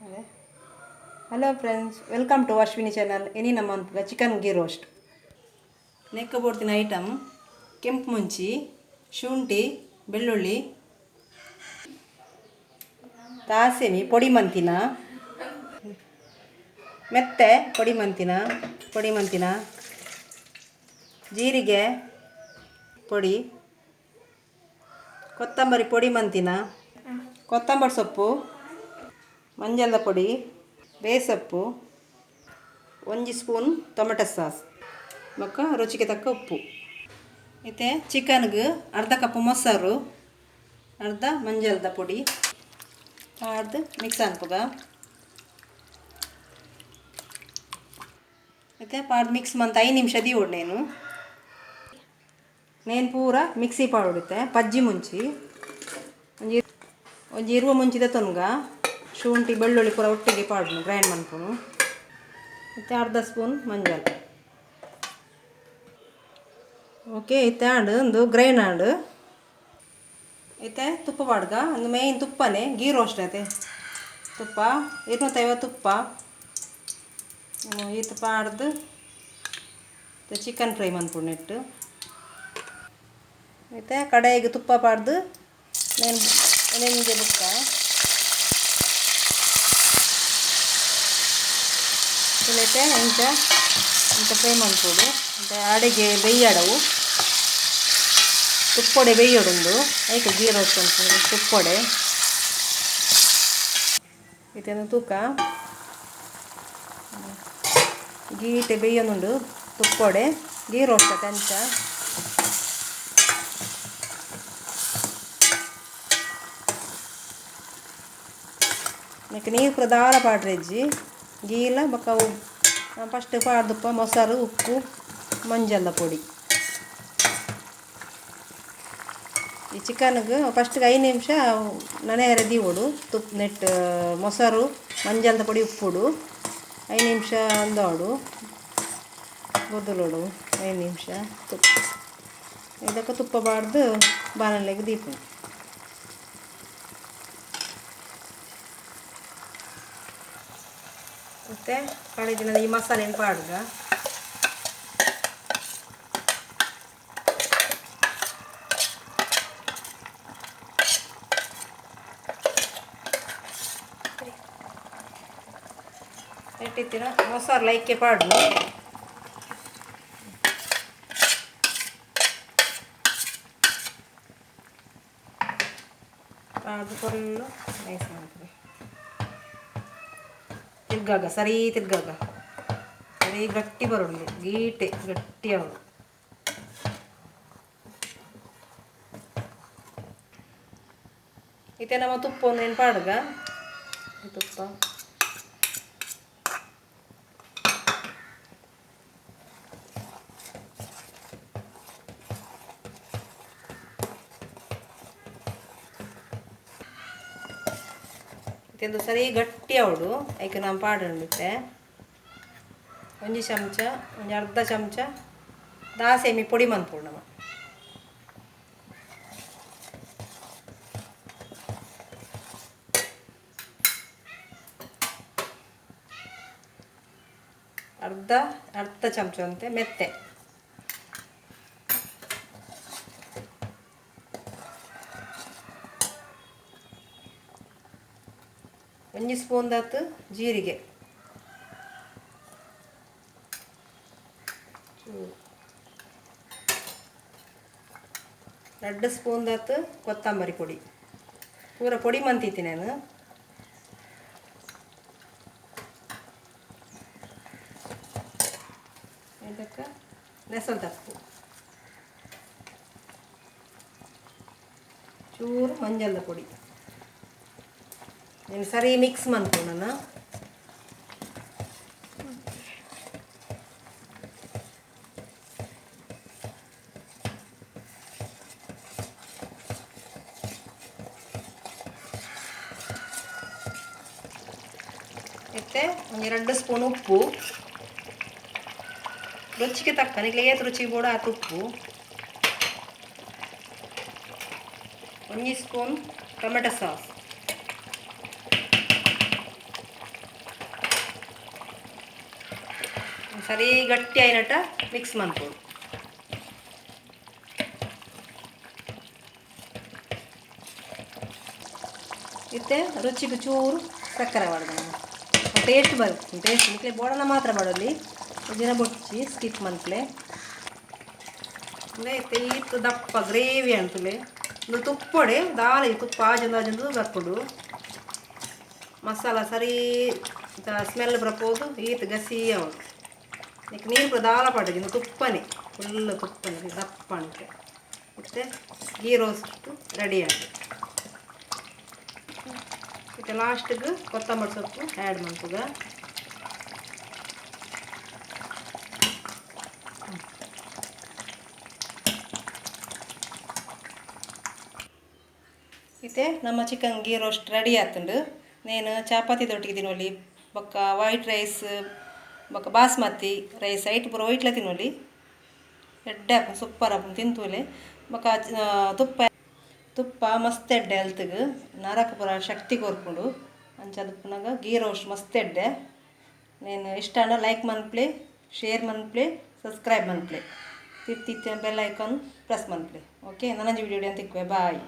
ಅದೇ hello friends, welcome to Ashwini channel. ಇನಿ ನಮ್ಮ ಚಿಕನ್ ಗೀ ರೋಸ್ಟ್ ನೆಕ್ಕ ಬೋಡ್ತಿನ ಐಟಮ್: ಕೆಂಪು ಮುಂಚಿ, ಶುಂಠಿ, ಬೆಳ್ಳುಳ್ಳಿ, ತಾಸೆಮಿ ಪೊಡಿ ಮಂತಿನ, ಮೆತ್ತೆ ಪೊಡಿ ಮಂತಿನ, ಜೀರಿಗೆ ಪೊಡಿ, ಕೊತ್ತಂಬರಿ ಪೊಡಿ ಮಂತಿನ, ಕೊತ್ತಂಬರಿ ಸೊಪ್ಪು, ಮಂಜಲ್ದ ಪೊಡಿ, ಬೇಸೊಪ್ಪು, 1 ಸ್ಪೂನ್ ಟೊಮೆಟೊ ಸಾಸ್, ಬೊಕ್ಕ ರುಚಿಗೆ ತಕ್ಕ ಉಪ್ಪು. ಮತ್ತು ಚಿಕನ್ಗೆ ಅರ್ಧ ಕಪ್ ಮೊಸರು, ಅರ್ಧ ಮಂಜಲ್ದ ಪೊಡಿ ಪಾಡ್ದು ಮಿಕ್ಸ್ ಅನ್ಪುಗ. ಮತ್ತು ಪಾಡ್ದು ಮಿಕ್ಸ್ ಮಂತ್ 5 ನಿಮಿಷ ದೀವೊಡು ನೇನು ಪೂರ ಮಿಕ್ಸಿ ಪಾಡೊಡುತ್ತೆ. ಪಜ್ಜಿ ಮುಂಚಿ ಒಂಜಿ ಇರುವ ಮುಂಚಿದ ತೊನ್ಗ ಶುಂಠಿ ಬೆಳ್ಳುಳ್ಳಿ ಪೂರ ಒಟ್ಟಿಗೆ ಪಾಡ್ನು ಗ್ರೈಂಡ್ ಮನ್ಪುನು. ಮತ್ತು ಅರ್ಧ ಸ್ಪೂನ್ ಮಂಜಲ್. ಓಕೆ, ಇತ್ತಾಂಡು ಒಂದು ಗ್ರೈಂಡ್ ಆಂಡು ಇತ್ತೆ ತುಪ್ಪ ಪಾಡ್ಗ. ಒಂದು ಮೇಯ್ನ್ ತುಪ್ಪನೇ ಗೀ ರೋಸ್ಟ್ ಐತೆ. ತುಪ್ಪ 250 ತುಪ್ಪ ಈತ ಪಾಡ್ದು ಚಿಕನ್ ಫ್ರೈ ಮನ್ಪುಡು ನೆಟ್ಟು. ಮತ್ತು ಕಡಾಯಿಗೆ ತುಪ್ಪ ಪಾಡ್ದು ನೆಂಜೆ ಬುಕ್ಕ ಇಲ್ಲೈತೆ ಇಂಚ ಫ್ರೈ ಮನ್ಪುಡು. ಮತ್ತು ಅಡಿಗೆ ಬೇಯ್ಯಡವು ತುಪ್ಪೊಡೆ ಬೇಯ್ಯೊಡುಂಡು ಐತೆ ಗೀ ರೋಸ್ಟ್ ಅಂತ ತುಪ್ಪೊಡೆ ಇದನ್ನು ತೂಕ ಗೀಟೆ ಬೇಯ್ಯೊಂದುಂಡು ತುಪ್ಪೊಡೆ ಗೀ ರೋಸ್ಟ್ ಅಂಚ. ನೀರು ಪೂರ ದಾರ ಪಾಡ್ರೆಜ್ಜಿ ಗೀಲ ಬೊಕ್ಕ ಫಸ್ಟ್ ಪಾಡ್ದುಪ್ಪ ಮೊಸರು, ಉಪ್ಪು, ಮಂಜಲ್ದ ಪೊಡಿ. ಈ ಚಿಕನ್ಗೆ ಫಸ್ಟ್ಗೆ 5 ನಿಮಿಷ ನನೆಯರೆ ದೀವೊಡು ನೆಟ್ಟು ಮೊಸರು, ಮಂಜಲ್ದ ಪೊಡಿ, ಉಪ್ಪುಡು 5 ನಿಮಿಷ ಅಂದೋಡು ಗೊದ್ದಲೋಡು 5 ನಿಮಿಷ ತುಪ್ಪ ಇದಕ್ಕೆ ತುಪ್ಪ ಬಾಡ್ದು ಬಾಣಲೆಗೆ ದೀಪು. ಮತ್ತು ಕಳೆದಿನ ಈ ಮಸಾಲೆನ ಪಾಡ್ಗ ಇಟ್ಟಿತ್ತಿನ ಮೊಸರು ಲೈಕೆ ಪಾಡು. ಅದು ಫುಲ್ಲು ನೈಸ್ ಮಾಡ್ತೀವಿ. ತಿರ್ಗಾಗ ಸರಿ ಗಟ್ಟಿ ಬರೋದು ಗೀಟೆ ಗಟ್ಟಿ ಆಗೋದು. ಇತ್ತೆ ನಮ್ಮ ತುಪ್ಪ ಒಂದು ಏನು ಪಾಡ್ಗ ತುಪ್ಪ ಇದು ಸರಿ ಗಟ್ಟಿ ಅವಡು ಐಕೆ ನಾನು ಪಾಡುತ್ತೆ. ಒಂಜಿ ಚಮಚ ಅರ್ಧ ಚಮಚ ದಾಸೆಮಿ ಪೊಡಿ ಮನ್ಪುಡು ನಮ್ಮ. ಅರ್ಧ ಚಮಚ ಅಂತೆ ಮೆತ್ತೆ. ಒಂಜಿ ಸ್ಪೂನ್ ದಾತು ಜೀರಿಗೆ, 2 ಸ್ಪೂನ್ ದಾತು ಕೊತ್ತಂಬರಿ ಪೊಡಿ ಪೂರ ಪೊಡಿ ಮಂತಿತ್ತಿ ನಾನು. ಇದಕ್ಕೆ ನೆಸಲ್ ತಪ್ಪು ಚೂರು ಮಂಜಲ್ದ ಪೊಡಿ నేను సరి మిక్స్ మనుకున్నాను. అయితే 2 ಸ್ಪೂನ್ ಉಪ್ಪು, ರುಚಿಗೆ ತಕ್ಕ ನಿಕ್ಲಿಗೆ ರುಚಿ ಕೂಡ ಆತು ಉಪ್ಪು. 1 ಸ್ಪೂನ್ ಟೊಮೆಟೊ ಸಾಸ್, ಸರಿ ಗಟ್ಟಿ ಆಯ್ನಟ ಮಿಕ್ಸ್ ಮಾಡ್ಬೋದು. ಇತ್ತೆ ರುಚಿಗೆ ಚೂರು ಸಕ್ಕರೆ ಮಾಡೋದು ನಾವು ಟೇಸ್ಟ್ ಬರುತ್ತೆ. ಟೇಸ್ಟ್ ನಿಕ್ಲೆ ಬೋಡನ ಮಾತ್ರ ಮಾಡೋಲ್ಲಿ ದಿನ ಬೊಚ್ಚಿ ಸ್ಕಿಪ್ ಮನ್ಕ್ಲೆ ಇತ್ತೆ ಈತು ದಪ್ಪ ಗ್ರೇವಿ ಅಂತಲೇ ಒಂದು ತುಪ್ಪೊಡೆ ದಾಳಿ ತುಪ್ಪ ಆಜಂದು ಬರ್ಕೊಡು ಮಸಾಲ ಸರಿ ಸ್ಮೆಲ್ ಬರಬಹುದು. ಈತು ಗಸಿ ಅವಳು ಈಗ ನೀರು ದಾಳ ಪಡೋದು ಇನ್ನು ತುಪ್ಪನೇ ಫುಲ್ ತುಪ್ಪನೇ ದಪ್ಪ ಅಂತ ಮತ್ತು ಗೀ ರೋಸ್ಟು ರೆಡಿ ಆಗಿ ಮತ್ತು ಲಾಸ್ಟಿಗೆ ಕೊತ್ತಂಬರಿ ಸೊಪ್ಪು ಆ್ಯಡ್ ಮಾಡ್ತದ. ಮತ್ತೆ ನಮ್ಮ ಚಿಕನ್ ಗೀ ರೋಸ್ಟ್ ರೆಡಿ ಆತುಂಡು. నేను ಚಪಾತಿ ತೊಟ್ಟಿಗೆ ತಿನ್ನೋಲಿ ಬೊಕ್ಕ ವೈಟ್ ರೈಸ್ ಬೊಕ್ಕ ಬಾಸ್ಮತಿ ರೈಸ್ ಐಟ್ ಪೂರ ವೈಟ್ಲ ತಿನ್ನೋಲಿ ಎಡ್ಡೆ ಆಪುಂಡು ಸೂಪರ್ ಆಪುಂಡು ತಿಂತೂಲೆ ಬೊಕ್ಕ ತುಪ್ಪ ಮಸ್ತ್ ಎಡ್ಡೆ ಹೆಲ್ತ್ಗೆ ನರಕ ಪೂರ ಶಕ್ತಿ ಕೊರ್ಪುಂಡು ಅಂಚ ಪುನಗ ಗೀ ರೋಸ್ಟ್ ಮಸ್ತ್ ಎಡ್ಡೆ. నేను ಇಷ್ಟ ಲೈಕ್ ಮನ್ಪ್ಲೆ ಶೇರ್ ಮನ್ಪ್ಲೆ ಸಬ್ಸ್ಕ್ರೈಬ್ ಮನ್ಪ್ಲೆ ತಿರ್ತಿ ಬೆಲ್ ಐಕಾನ್ ಪ್ರೆಸ್ ಮನ್ಪ್ಲೆ. ಓಕೆ ನನ್ನ ವಿಡಿಯೋ ಅಂತ ಬಾಯ್.